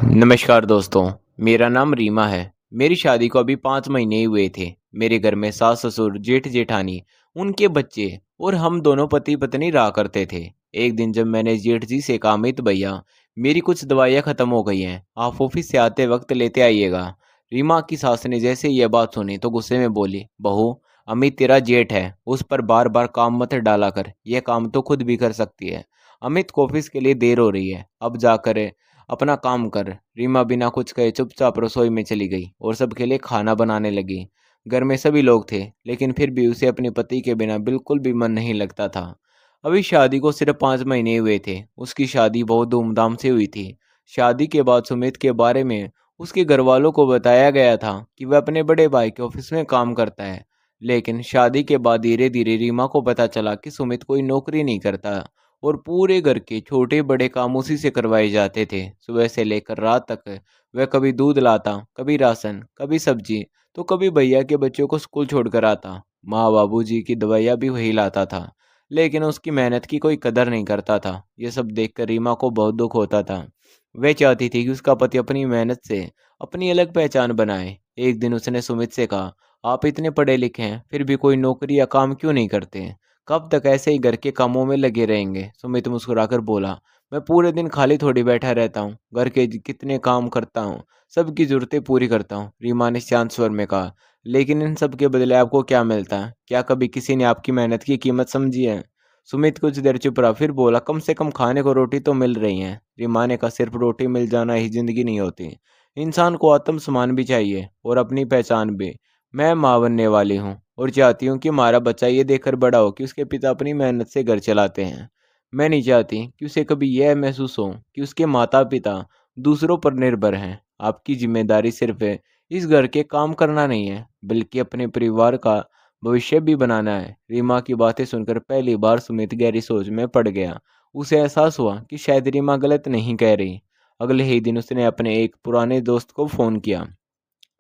नमस्कार दोस्तों। मेरा नाम रीमा है। मेरी शादी को अभी 5 महीने ही हुए थे। मेरे घर में सास ससुर जेठ जेठानी, उनके बच्चे और हम दोनों पति पत्नी रहा करते थे। एक दिन जब मैंने जेठ जी से कहा, अमित भैया मेरी कुछ दवाइयाँ ख़त्म हो गई हैं, आप ऑफिस से आते वक्त लेते आइएगा। रीमा की सास ने जैसे यह बात सुनी तो गुस्से में बोली, बहू अमित तेरा जेठ है, उस पर बार बार काम मत डाला कर, यह काम तो खुद भी कर सकती है। अमित को ऑफिस के लिए देर हो रही है, अब जाकर अपना काम कर। रीमा बिना कुछ कहे चुपचाप रसोई में चली गई और सबके लिए खाना बनाने लगी। घर में सभी लोग थे, लेकिन फिर भी उसे अपने पति के बिना बिल्कुल भी मन नहीं लगता था। अभी शादी को सिर्फ 5 महीने हुए थे। उसकी शादी बहुत धूमधाम से हुई थी। शादी के बाद सुमित के बारे में उसके घर वालों को बताया गया था कि वह अपने बड़े भाई के ऑफिस में काम करता है। लेकिन शादी के बाद धीरे धीरे रीमा को पता चला कि सुमित कोई नौकरी नहीं करता और पूरे घर के छोटे बड़े काम उसी से करवाए जाते थे। सुबह से लेकर रात तक वह कभी दूध लाता, कभी राशन, कभी सब्जी, तो कभी भैया के बच्चों को स्कूल छोड़कर आता। माँ बाबूजी की दवाइयाँ भी वही लाता था, लेकिन उसकी मेहनत की कोई कदर नहीं करता था। ये सब देखकर रीमा को बहुत दुख होता था। वह चाहती थी कि उसका पति अपनी मेहनत से अपनी अलग पहचान बनाए। एक दिन उसने सुमित से कहा, आप इतने पढ़े लिखे हैं, फिर भी कोई नौकरी या काम क्यों नहीं करते? कब तक ऐसे ही घर के कामों में लगे रहेंगे? सुमित मुस्कुराकर बोला, मैं पूरे दिन खाली थोड़ी बैठा रहता हूँ, घर के कितने काम करता हूँ, सबकी जरूरतें पूरी करता हूँ। रीमा ने शांत स्वर में कहा, लेकिन इन सब के बदले आपको क्या मिलता है? क्या कभी किसी ने आपकी मेहनत की कीमत समझी है? सुमित कुछ देर चुप रहा, फिर बोला, कम से कम खाने को रोटी तो मिल रही है। रीमा ने कहा, सिर्फ रोटी मिल जाना ही जिंदगी नहीं होती, इंसान को आत्मसम्मान भी चाहिए और अपनी पहचान भी। मैं माँ बनने वाली हूँ और चाहती हूँ कि हमारा बच्चा ये देखकर बड़ा हो कि उसके पिता अपनी मेहनत से घर चलाते हैं। मैं नहीं चाहती कि उसे कभी यह महसूस हो कि उसके माता पिता दूसरों पर निर्भर हैं। आपकी जिम्मेदारी सिर्फ इस घर के काम करना नहीं है, बल्कि अपने परिवार का भविष्य भी बनाना है। रीमा की बातें सुनकर पहली बार सुमित गहरी सोच में पड़ गया। उसे एहसास हुआ कि शायद रीमा गलत नहीं कह रही। अगले ही दिन उसने अपने एक पुराने दोस्त को फ़ोन किया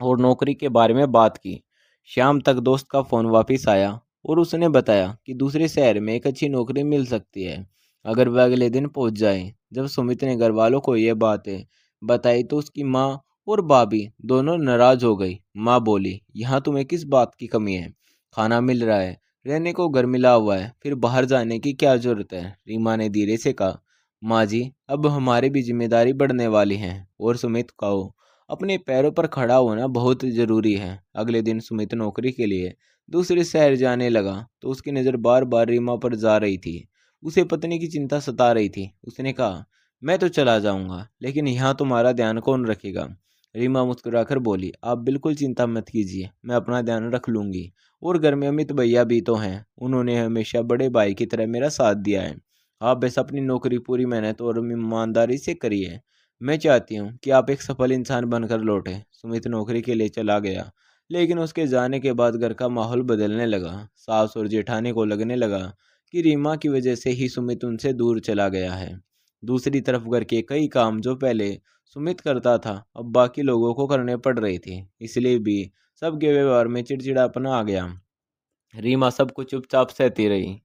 और नौकरी के बारे में बात की। शाम तक दोस्त का फ़ोन वापस आया और उसने बताया कि दूसरे शहर में एक अच्छी नौकरी मिल सकती है, अगर वह अगले दिन पहुंच जाए। जब सुमित ने घर वालों को यह बातें बताई तो उसकी माँ और भाभी दोनों नाराज हो गई। माँ बोली, यहाँ तुम्हें किस बात की कमी है? खाना मिल रहा है, रहने को घर मिला हुआ है, फिर बाहर जाने की क्या जरूरत है? रीमा ने धीरे से कहा, माँ जी, अब हमारी भी जिम्मेदारी बढ़ने वाली है और सुमित को अपने पैरों पर खड़ा होना बहुत ज़रूरी है। अगले दिन सुमित नौकरी के लिए दूसरे शहर जाने लगा तो उसकी नज़र बार बार रीमा पर जा रही थी। उसे पत्नी की चिंता सता रही थी। उसने कहा, मैं तो चला जाऊंगा, लेकिन यहाँ तुम्हारा ध्यान कौन रखेगा? रीमा मुस्कुराकर बोली, आप बिल्कुल चिंता मत कीजिए, मैं अपना ध्यान रख लूंगी। और घर में अमित भैया भी तो हैं, उन्होंने हमेशा बड़े भाई की तरह मेरा साथ दिया है। आप बस अपनी नौकरी पूरी मेहनत और ईमानदारी से करिए। मैं चाहती हूँ कि आप एक सफल इंसान बनकर लौटें। सुमित नौकरी के लिए चला गया, लेकिन उसके जाने के बाद घर का माहौल बदलने लगा। सास और जेठानी को लगने लगा कि रीमा की वजह से ही सुमित उनसे दूर चला गया है। दूसरी तरफ घर के कई काम जो पहले सुमित करता था, अब बाकी लोगों को करने पड़ रहे थे। इसलिए भी सबके व्यवहार में चिड़चिड़ापना आ गया। रीमा सब कुछ चुपचाप सहती रही,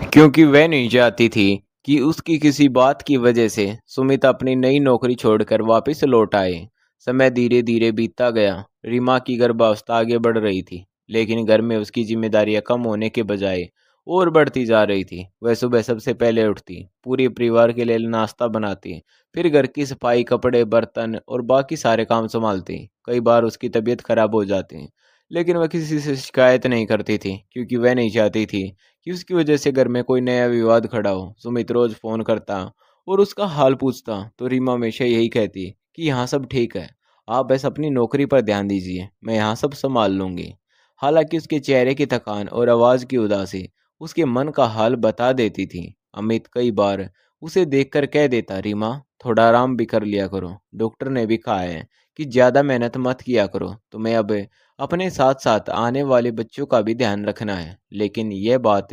क्योंकि वह नहीं चाहती थी कि उसकी किसी बात की वजह से सुमित अपनी नई नौकरी छोड़कर वापस लौट आए। समय धीरे धीरे बीतता गया। रीमा की गर्भावस्था आगे बढ़ रही थी, लेकिन घर में उसकी जिम्मेदारियां कम होने के बजाय और बढ़ती जा रही थी। वह सुबह सबसे पहले उठती, पूरे परिवार के लिए नाश्ता बनाती, फिर घर की सफाई, कपड़े, बर्तन और बाकी सारे काम संभालती। कई बार उसकी तबीयत खराब हो जाती, लेकिन वह किसी से शिकायत नहीं करती थी, क्योंकि वह नहीं चाहती थी कि उसकी वजह से घर में कोई नया विवाद खड़ा हो। सुमित रोज फोन करता और उसका हाल पूछता तो रीमा हमेशा यही कहती कि यहाँ सब ठीक है, आप बस अपनी नौकरी पर ध्यान दीजिए, मैं यहाँ सब संभाल लूंगी। हालांकि उसके चेहरे की थकान और आवाज़ की उदासी उसके मन का हाल बता देती थी। अमित कई बार उसे देखकर कह देता, रीमा थोड़ा आराम भी कर लिया करो, डॉक्टर ने भी कहा है कि ज़्यादा मेहनत मत किया करो, तुम्हें अब अपने साथ साथ आने वाले बच्चों का भी ध्यान रखना है। लेकिन यह बात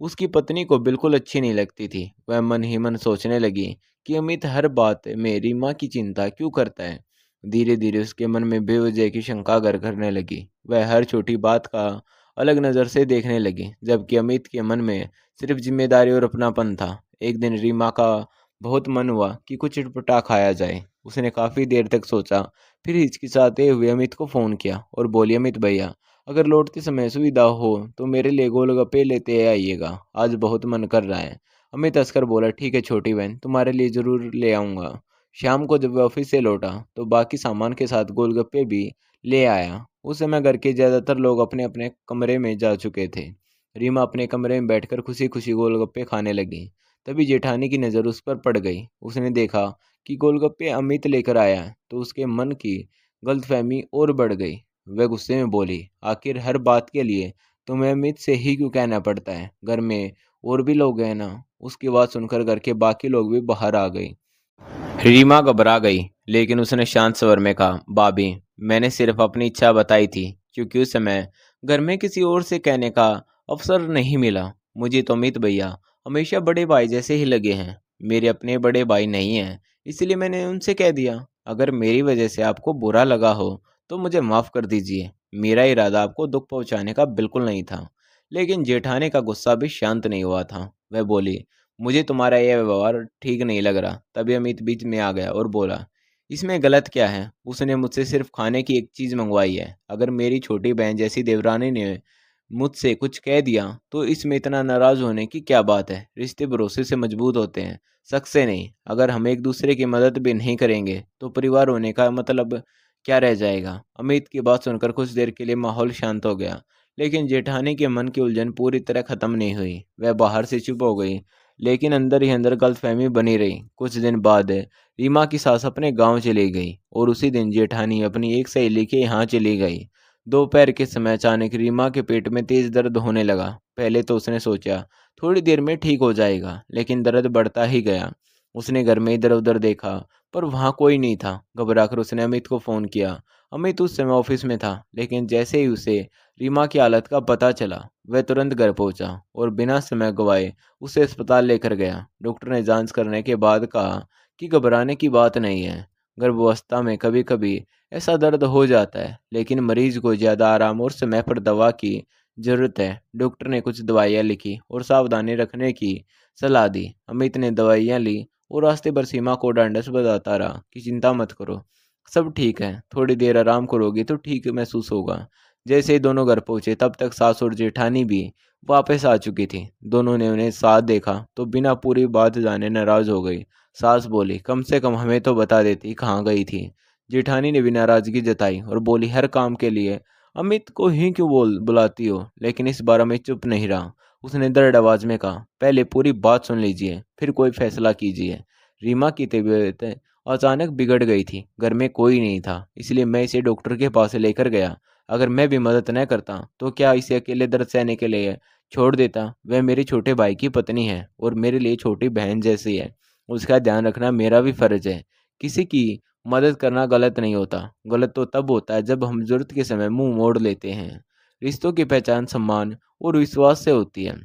उसकी पत्नी को बिल्कुल अच्छी नहीं लगती थी। वह मन ही मन सोचने लगी कि अमित हर बात में रीमा की चिंता क्यों करता है। धीरे धीरे उसके मन में बेवजह की शंका घर करने लगी। वह हर छोटी बात का अलग नज़र से देखने लगी, जबकि अमित के मन में सिर्फ जिम्मेदारी और अपनापन था। एक दिन रीमा का बहुत मन हुआ कि कुछ चटपटा खाया जाए। उसने काफ़ी देर तक सोचा, फिर हिचकिचाते हुए अमित को फ़ोन किया और बोली, अमित भैया, अगर लौटते समय सुविधा हो तो मेरे लिए गोलगप्पे लेते आइएगा, आज बहुत मन कर रहा है। अमित हंसकर बोला, ठीक है छोटी बहन, तुम्हारे लिए ज़रूर ले आऊँगा। शाम को जब वह ऑफिस से लौटा तो बाकी सामान के साथ गोलगप्पे भी ले आया। उस समय घर के ज़्यादातर लोग अपने अपने कमरे में जा चुके थे। रीमा अपने कमरे में बैठकर खुशी खुशी गोलगप्पे खाने लगी। तभी जेठानी की नज़र उस पर पड़ गई। उसने देखा कि गोलगप्पे अमित लेकर आया है तो उसके मन की गलतफहमी और बढ़ गई। वह गुस्से में बोली, आखिर हर बात के लिए तुम्हें अमित से ही क्यों कहना पड़ता है? घर में और भी लोग हैं ना। उसकी बात सुनकर घर के बाकी लोग भी बाहर आ गए। रीमा घबरा गई, लेकिन उसने शांत स्वर में कहा, भाभी, मैंने सिर्फ अपनी इच्छा बताई थी, क्योंकि उस समय घर में किसी और से कहने का अवसर नहीं मिला। मुझे तो अमित भैया हमेशा बड़े भाई जैसे ही लगे हैं। मेरे अपने बड़े भाई नहीं हैं, इसलिए मैंने उनसे कह दिया। अगर मेरी वजह से आपको बुरा लगा हो तो मुझे माफ़ कर दीजिए। मेरा इरादा आपको दुख पहुंचाने का बिल्कुल नहीं था। लेकिन जेठानी का गुस्सा भी शांत नहीं हुआ था। वह बोली, मुझे तुम्हारा यह व्यवहार ठीक नहीं लग रहा। तभी अमित बीच में आ गया और बोला, इसमें गलत क्या है? उसने मुझसे सिर्फ खाने की एक चीज़ मंगवाई है। अगर मेरी छोटी बहन जैसी देवरानी ने मुझसे कुछ कह दिया तो इसमें इतना नाराज़ होने की क्या बात है? रिश्ते भरोसे से मजबूत होते हैं, शक से नहीं। अगर हम एक दूसरे की मदद भी नहीं करेंगे तो परिवार होने का मतलब क्या रह जाएगा? अमित की बात सुनकर कुछ देर के लिए माहौल शांत हो गया, लेकिन जेठानी के मन की उलझन पूरी तरह खत्म नहीं हुई। वह बाहर से चुप हो गई, लेकिन अंदर ही अंदर गलतफहमी बनी रही। कुछ दिन बाद रीमा की सास अपने गांव चली गई और उसी दिन जेठानी अपनी एक सहेली के यहाँ चली गई। दोपहर के समय अचानक रीमा के पेट में तेज दर्द होने लगा। पहले तो उसने सोचा थोड़ी देर में ठीक हो जाएगा, लेकिन दर्द बढ़ता ही गया। उसने घर में इधर उधर देखा, पर वहाँ कोई नहीं था। घबराकर उसने अमित को फ़ोन किया। अमित उस समय ऑफिस में था, लेकिन जैसे ही उसे रीमा की हालत का पता चला, वह तुरंत घर पहुंचा और बिना समय गंवाए उसे अस्पताल लेकर गया। डॉक्टर ने जांच करने के बाद कहा कि घबराने की बात नहीं है। गर्भावस्था में कभी कभी ऐसा दर्द हो जाता है, लेकिन मरीज को ज़्यादा आराम और समय पर दवा की ज़रूरत है। डॉक्टर ने कुछ दवाइयाँ लिखी और सावधानी रखने की सलाह दी। अमित ने दवाइयाँ ली और रास्ते भर सीमा को ढांढस बताता रहा कि चिंता मत करो, सब ठीक है, थोड़ी देर आराम करोगी तो ठीक महसूस होगा। जैसे ही दोनों घर पहुंचे तब तक सास और जेठानी भी वापस आ चुकी थी। दोनों ने उन्हें साथ देखा तो बिना पूरी बात जाने नाराज हो गई। सास बोली, कम से कम हमें तो बता देती कहाँ गई थी। जेठानी ने भी नाराजगी जताई और बोली, हर काम के लिए अमित को ही क्यों बुलाती हो? लेकिन इस बार अमित चुप नहीं रहा। उसने दृढ़ आवाज में कहा, पहले पूरी बात सुन लीजिए, फिर कोई फैसला कीजिए। रीमा की तबीयत अचानक बिगड़ गई थी। घर में कोई नहीं था, इसलिए मैं इसे डॉक्टर के पास लेकर गया। अगर मैं भी मदद न करता तो क्या इसे अकेले दर्द सहने के लिए छोड़ देता? वह मेरे छोटे भाई की पत्नी है और मेरे लिए छोटी बहन जैसी है। उसका ध्यान रखना मेरा भी फर्ज है। किसी की मदद करना गलत नहीं होता। गलत तो तब होता है जब हम जरूरत के समय मुंह मोड़ लेते हैं। रिश्तों की पहचान सम्मान और विश्वास से होती है,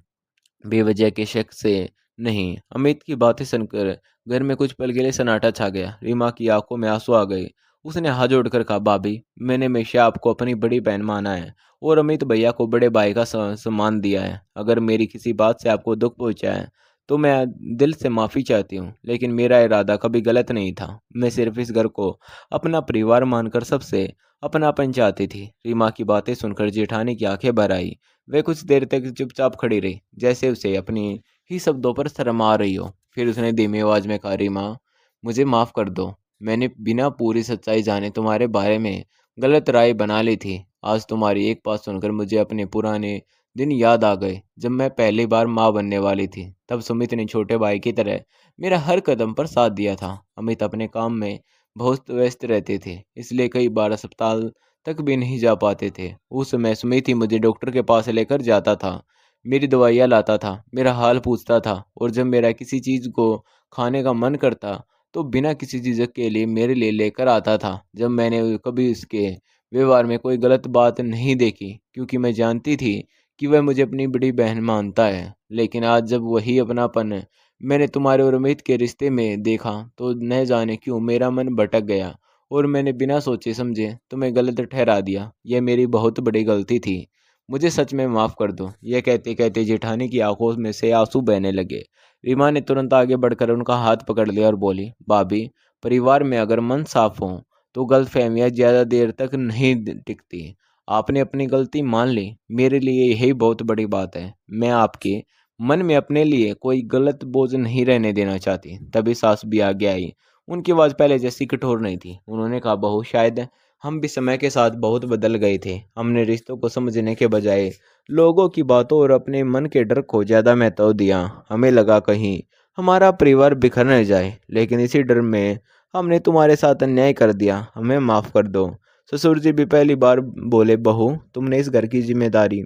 बेवजह के शक से नहीं। अमित की बातें सुनकर घर में कुछ पल के लिए सन्नाटा छा गया। रीमा की आंखों में आंसू आ गए। उसने हाथ जोड़कर कहा, भाभी, मैंने हमेशा आपको अपनी बड़ी बहन माना है और अमित भैया को बड़े भाई का सम्मान दिया है। अगर मेरी किसी बात से आपको दुख पहुंचा है तो मैं दिल से माफ़ी चाहती हूँ, लेकिन मेरा इरादा कभी गलत नहीं था। मैं सिर्फ इस घर को अपना परिवार मानकर सबसे अपनापन चाहती थी। रीमा की बातें सुनकर जेठानी की आंखें भर आई। वह कुछ देर तक चुपचाप खड़ी रही, जैसे उसे अपनी ही शब्दों पर शर्म आ रही हो। फिर उसने धीमी आवाज में कहा, रीमा, मुझे माफ़ कर दो। मैंने बिना पूरी सच्चाई जाने तुम्हारे बारे में गलत राय बना ली थी। आज तुम्हारी एक बात सुनकर मुझे अपने पुराने दिन याद आ गए, जब मैं पहली बार माँ बनने वाली थी। तब सुमित ने छोटे भाई की तरह मेरा हर कदम पर साथ दिया था। अमित अपने काम में बहुत व्यस्त रहते थे, इसलिए कई बार अस्पताल तक भी नहीं जा पाते थे। उस समय सुमित ही मुझे डॉक्टर के पास लेकर जाता था, मेरी दवाइयाँ लाता था, मेरा हाल पूछता था, और जब मेरा किसी चीज़ को खाने का मन करता तो बिना किसी झिझक के लिए मेरे लिए लेकर आता था। जब मैंने कभी उसके व्यवहार में कोई गलत बात नहीं देखी, क्योंकि मैं जानती थी कि वह मुझे अपनी बड़ी बहन मानता है। लेकिन आज जब वही अपनापन मैंने तुम्हारे और अमित के रिश्ते में देखा तो न जाने क्यों मेरा मन भटक गया और मैंने बिना सोचे समझे तुम्हें गलत ठहरा दिया। यह मेरी बहुत बड़ी गलती थी, मुझे सच में माफ़ कर दो। यह कहते कहते जेठानी की आंखों में से आंसू बहने लगे। रीमा ने तुरंत आगे बढ़कर उनका हाथ पकड़ लिया और बोली, भाभी, परिवार में अगर मन साफ हो तो गलतफहमियां ज़्यादा देर तक नहीं टिकती। आपने अपनी गलती मान ली, मेरे लिए यही बहुत बड़ी बात है। मैं आपके मन में अपने लिए कोई गलत बोझ नहीं रहने देना चाहती। तभी सास भी आगे आई। उनकी आवाज़ पहले जैसी कठोर नहीं थी। उन्होंने कहा, बहू, शायद हम भी समय के साथ बहुत बदल गए थे। हमने रिश्तों को समझने के बजाय लोगों की बातों और अपने मन के डर को ज़्यादा महत्व दिया। हमें लगा कहीं हमारा परिवार बिखर न जाए, लेकिन इसी डर में हमने तुम्हारे साथ अन्याय कर दिया। हमें माफ़ कर दो। ससुर जी भी पहली बार बोले, बहू, तुमने इस घर की जिम्मेदारी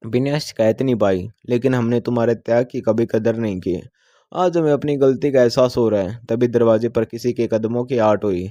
बिना शिकायत निभाई, लेकिन हमने तुम्हारे त्याग की कभी कदर नहीं की। आज हमें अपनी गलती का एहसास हो रहा है। तभी दरवाजे पर किसी के कदमों की आवाज़ हुई।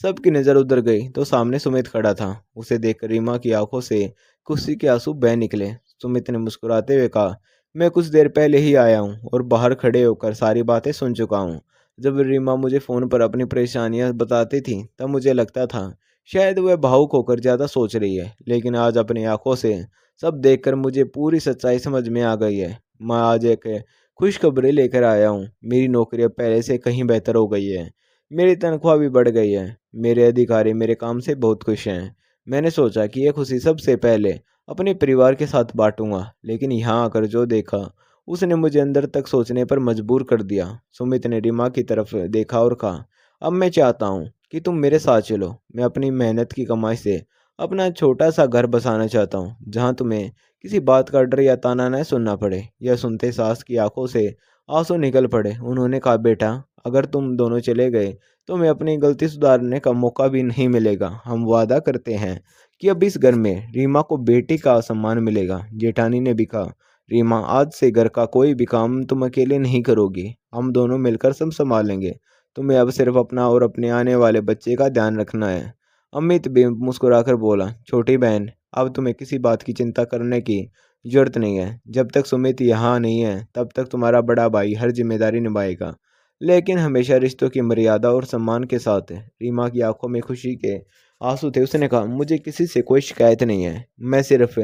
सबकी नज़र उधर गई तो सामने सुमित खड़ा था। उसे देखकर रीमा की आंखों से खुशी के आंसू बह निकले। सुमित ने मुस्कुराते हुए कहा, मैं कुछ देर पहले ही आया हूँ और बाहर खड़े होकर सारी बातें सुन चुका हूँ। जब रीमा मुझे फ़ोन पर अपनी परेशानियां बताती थी तब मुझे लगता था शायद वह भावुक होकर ज़्यादा सोच रही है, लेकिन आज अपनी आंखों से सब देखकर मुझे पूरी सच्चाई समझ में आ गई है। मैं आज एक खुशखबरी लेकर आया हूँ। मेरी नौकरी अब पहले से कहीं बेहतर हो गई है। मेरी तनख्वाह भी बढ़ गई है। मेरे अधिकारी मेरे काम से बहुत खुश हैं। मैंने सोचा कि यह खुशी सबसे पहले अपने परिवार के साथ बांटूंगा, लेकिन यहाँ आकर जो देखा उसने मुझे अंदर तक सोचने पर मजबूर कर दिया। सुमित ने रीमा की तरफ देखा और कहा, अब मैं चाहता हूँ कि तुम मेरे साथ चलो। मैं अपनी मेहनत की कमाई से अपना छोटा सा घर बसाना चाहता हूँ, जहाँ तुम्हें किसी बात का डर या ताना न सुनना पड़े। यह सुनते सास की आंखों से आंसू निकल पड़े। उन्होंने कहा, बेटा, अगर तुम दोनों चले गए तो मैं अपनी गलती सुधारने का मौका भी नहीं मिलेगा। हम वादा करते हैं कि अब इस घर में रीमा को बेटी का सम्मान मिलेगा। जेठानी ने भी कहा, रीमा, आज से घर का कोई भी काम तुम अकेले नहीं करोगी। हम दोनों मिलकर सब संभालेंगे। तुम्हें अब सिर्फ अपना और अपने आने वाले बच्चे का ध्यान रखना है। अमित भी मुस्कुराकर बोला, छोटी बहन, अब तुम्हें किसी बात की चिंता करने की जरूरत नहीं है। जब तक सुमित यहाँ नहीं है तब तक तुम्हारा बड़ा भाई हर जिम्मेदारी निभाएगा, लेकिन हमेशा रिश्तों की मर्यादा और सम्मान के साथ है। रीमा की आंखों में खुशी के आंसू थे। उसने कहा, मुझे किसी से कोई शिकायत नहीं है। मैं सिर्फ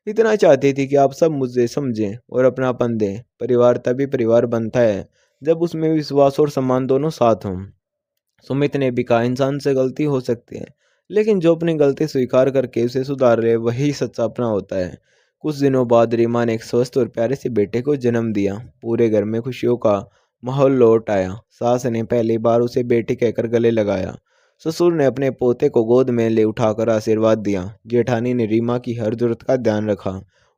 इतना चाहती थी कि आप सब मुझे समझें और अपनापन दें। परिवार तभी परिवार बनता है जब उसमें विश्वास और सम्मान दोनों साथ हों। सुमित ने भी कहा, इंसान से गलती हो सकती है, लेकिन जो अपनी गलती स्वीकार करके उसे सुधार रहे वही सच्चा अपना होता है। कुछ दिनों बाद रीमा ने एक स्वस्थ और प्यारे से बेटे को जन्म दिया। पूरे घर में खुशियों का माहौल लौट आया। सास ने पहली बार उसे बेटी कहकर गले लगाया। ससुर ने अपने पोते को गोद में ले उठाकर आशीर्वाद दिया। जेठानी ने रीमा की हर जरूरत का ध्यान रखा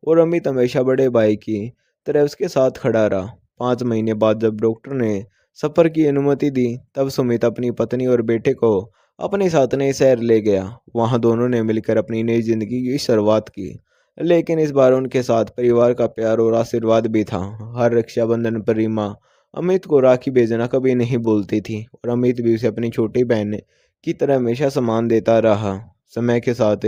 और अमित हमेशा बड़े भाई की तरह उसके साथ खड़ा रहा। 5 महीने बाद जब डॉक्टर ने सफर की अनुमति दी तब सुमित अपनी पत्नी और बेटे को अपने साथ नए शहर ले गया। वहां दोनों ने मिलकर अपनी नई जिंदगी की शुरुआत की, लेकिन इस बार उनके साथ परिवार का प्यार और आशीर्वाद भी था। हर रक्षाबंधन पर रीमा अमित को राखी भेजना कभी नहीं भूलती थी और अमित भी उसे अपनी छोटी बहन की तरह हमेशा सम्मान देता रहा। समय के साथ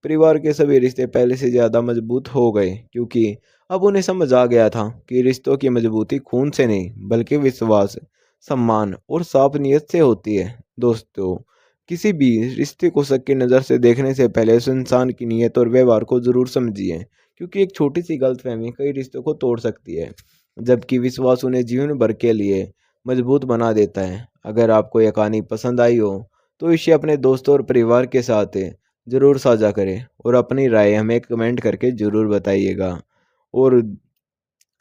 परिवार के सभी रिश्ते पहले से ज्यादा मजबूत हो गए, क्योंकि अब उन्हें समझ आ गया था कि रिश्तों की मजबूती खून से नहीं बल्कि विश्वास, सम्मान और साफ नीयत से होती है। दोस्तों, किसी भी रिश्ते को शक की नज़र से देखने से पहले उस इंसान की नीयत और व्यवहार को जरूर समझिए, क्योंकि एक छोटी सी गलतफहमी कई रिश्तों को तोड़ सकती है, जबकि विश्वास उन्हें जीवन भर के लिए मजबूत बना देता है। अगर आपको यह कहानी पसंद आई हो तो इसे अपने दोस्तों और परिवार के साथ ज़रूर साझा करें और अपनी राय हमें कमेंट करके ज़रूर बताइएगा। और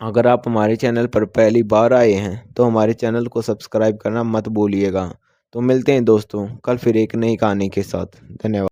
अगर आप हमारे चैनल पर पहली बार आए हैं तो हमारे चैनल को सब्सक्राइब करना मत भूलिएगा। तो मिलते हैं दोस्तों कल फिर एक नई कहानी के साथ। धन्यवाद।